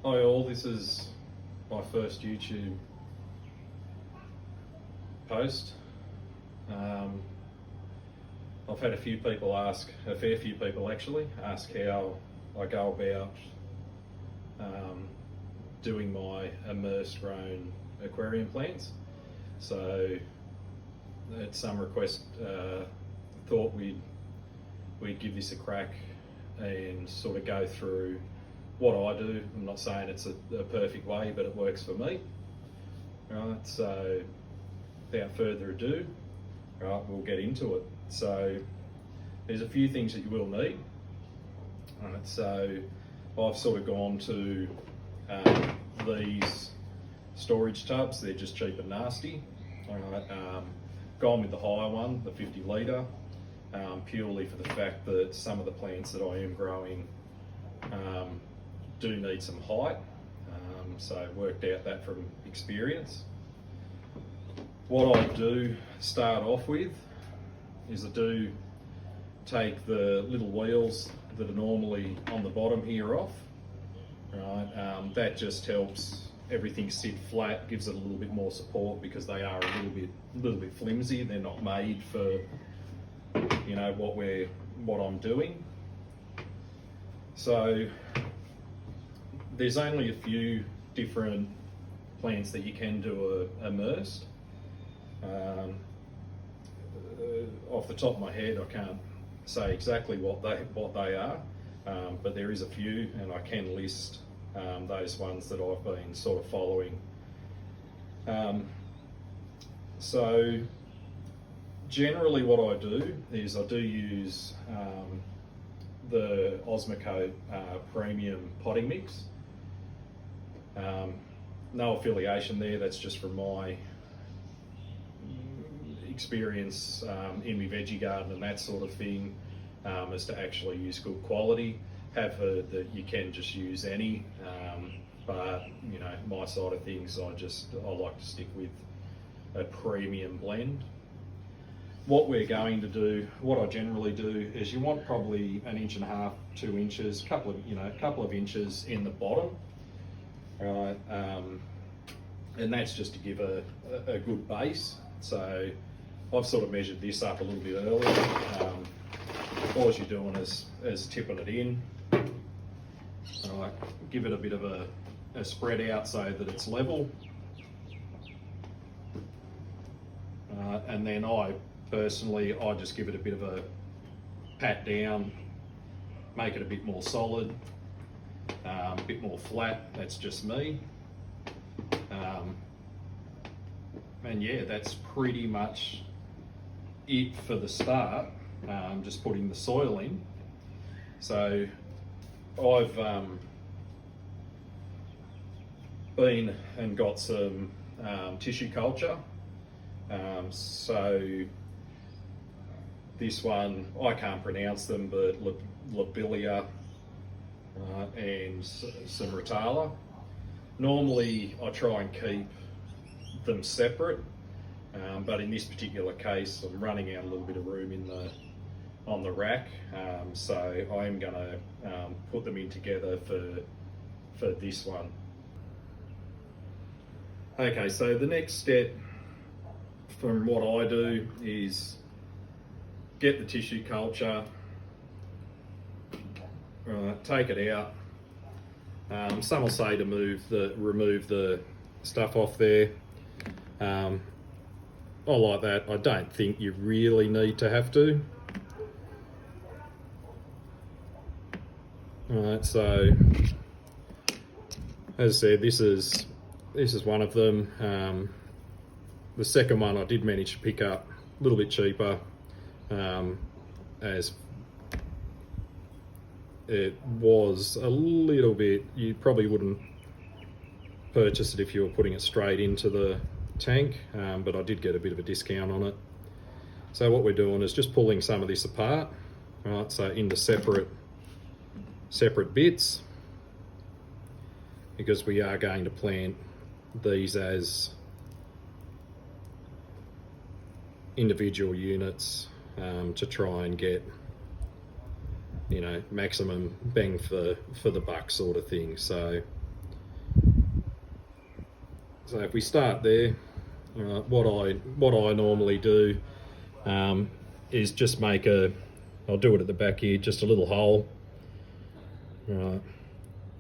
Hi all, this is my first YouTube post. I've had a fair few people actually, ask how I go about doing my immersed grown aquarium plants. So at some request, thought we'd give this a crack and sort of go through what I do. I'm not saying it's a perfect way, but it works for me. Right, so without further ado, right, we'll get into it. So there's a few things that you will need. Right, so I've sort of gone to these storage tubs. They're just cheap and nasty. Right, gone with the higher one, the 50 litre, purely for the fact that some of the plants that I am growing do need some height, so worked out that from experience. What I do start off with is I do take the little wheels that are normally on the bottom here off. Right, that just helps everything sit flat, gives it a little bit more support because they are a little bit flimsy. They're not made for, you know, what I'm doing. So there's only a few different plants that you can do immersed. Off the top of my head, I can't say exactly what they are, but there is a few, and I can list those ones that I've been sort of following. So generally what I do is I do use the Osmocote premium potting mix. No affiliation there, that's just from my experience in my veggie garden and that sort of thing, as to actually use good quality. Have heard that you can just use any, but you know, my side of things, I like to stick with a premium blend. What we're going to do, what I generally do, is you want probably 1.5 inches, 2 inches, couple of inches in the bottom. Right, and that's just to give a good base. So I've sort of measured this up a little bit earlier. All you're doing is tipping it in. All right, give it a bit of a spread out so that it's level. And then I just give it a bit of a pat down, make it a bit more solid, a bit more flat. That's just me. And yeah, that's pretty much it for the start. Just putting the soil in. So I've been and got some tissue culture. So this one, I can't pronounce them, but lobelia and some rotala. Normally I try and keep them separate, but in this particular case I'm running out a little bit of room on the rack, so I am going to put them in together for this one. Okay, so the next step from what I do is get the tissue culture, take it out. Some will say to remove the stuff off there. I like that. I don't think you really need to have to. Alright, so as I said, this is one of them. The second one I did manage to pick up a little bit cheaper, as it was a little bit, you probably wouldn't purchase it if you were putting it straight into the tank, but I did get a bit of a discount on it. So what we're doing is just pulling some of this apart, right, so into separate bits, because we are going to plant these as individual units, to try and get, you know, maximum bang for the buck sort of thing. So So if we start there, what I normally do is just make I'll do it at the back here, just a little hole.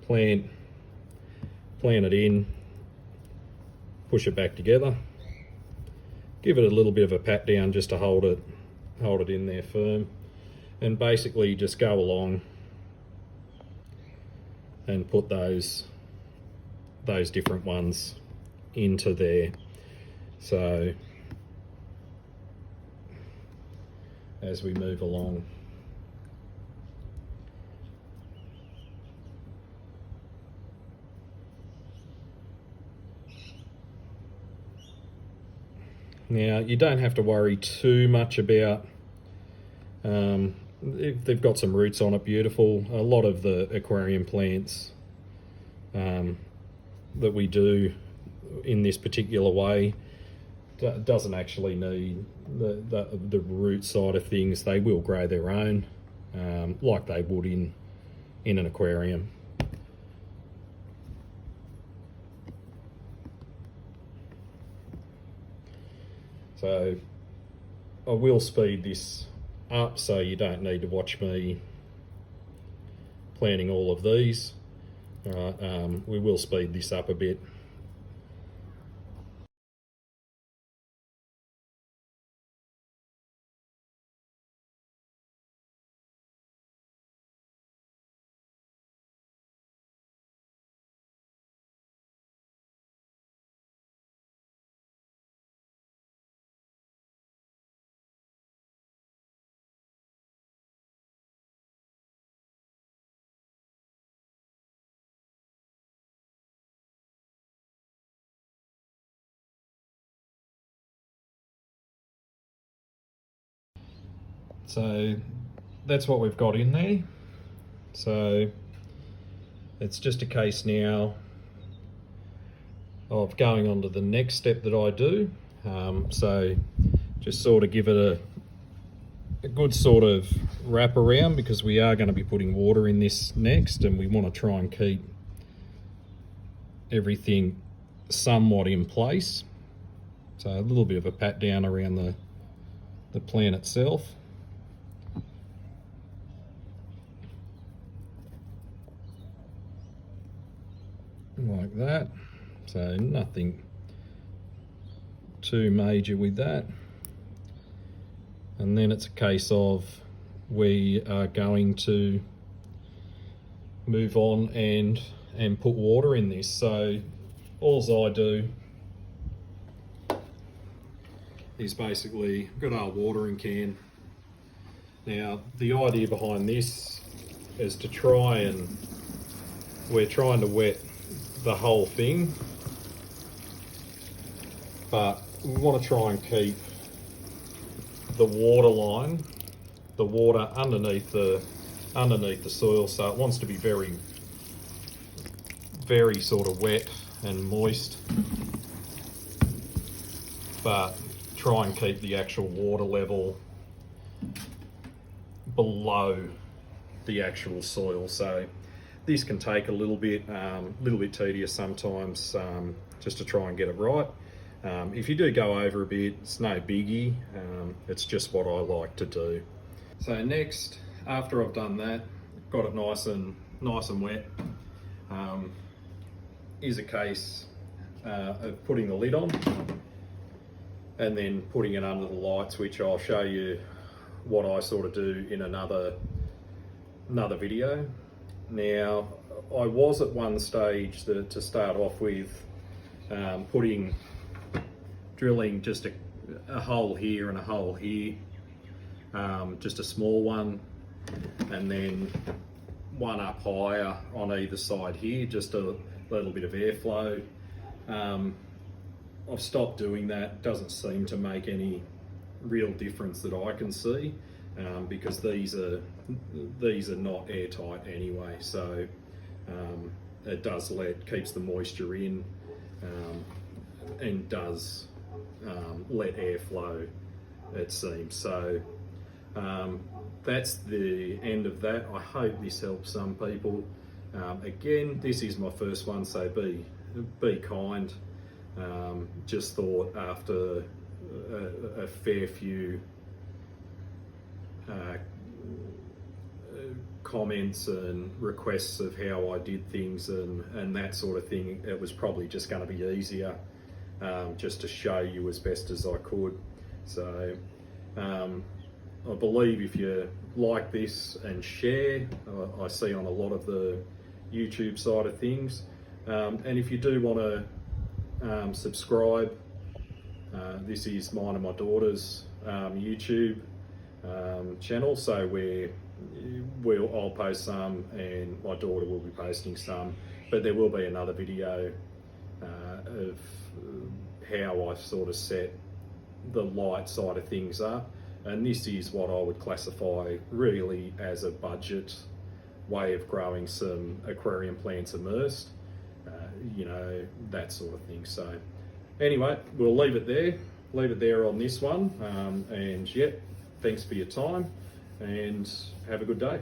Plant it in, push it back together, give it a little bit of a pat down just to hold it in there firm, and basically just go along and put those different ones into there. So as we move along, now you don't have to worry too much about if they've got some roots on it, beautiful. A lot of the aquarium plants that we do in this particular way doesn't actually need the root side of things. They will grow their own, like they would in an aquarium. So I will speed this up so you don't need to watch me planting all of these. We will speed this up a bit. So that's what we've got in there. So it's just a case now of going on to the next step that I do. So just sort of give it a good sort of wrap around, because we are going to be putting water in this next, and we want to try and keep everything somewhat in place. So a little bit of a pat down around the plant itself. Like that. So nothing too major with that. And then it's a case of we are going to move on and put water in this. So all I do is basically got our watering can. Now the idea behind this is to we're trying to wet the whole thing, but we want to try and keep the water line, the water underneath the soil, so it wants to be very, very sort of wet and moist, but try and keep the actual water level below the actual soil. So this can take a little bit tedious sometimes, just to try and get it right. If you do go over a bit, it's no biggie. It's just what I like to do. So next, after I've done that, got it nice and wet, is a case of putting the lid on and then putting it under the lights, which I'll show you what I sort of do in another video. Now, I was at one stage to start off with drilling just a hole here and a hole here, just a small one, and then one up higher on either side here, just a little bit of airflow. I've stopped doing that. Doesn't seem to make any real difference that I can see, because these are not airtight anyway, so it does keeps the moisture in, and does let air flow, it seems. So that's the end of that. I hope this helps some people. Again, this is my first one, so be kind. Just thought after a fair few comments and requests of how I did things and that sort of thing, it was probably just going to be easier just to show you as best as I could. So I believe if you like this and share, I see on a lot of the YouTube side of things, and if you do want to subscribe, this is mine and my daughter's YouTube channel, so I'll post some and my daughter will be posting some, but there will be another video of how I sort of set the light side of things up, and this is what I would classify really as a budget way of growing some aquarium plants immersed, you know, that sort of thing. So anyway, we'll leave it there on this one, and yeah, thanks for your time and have a good day.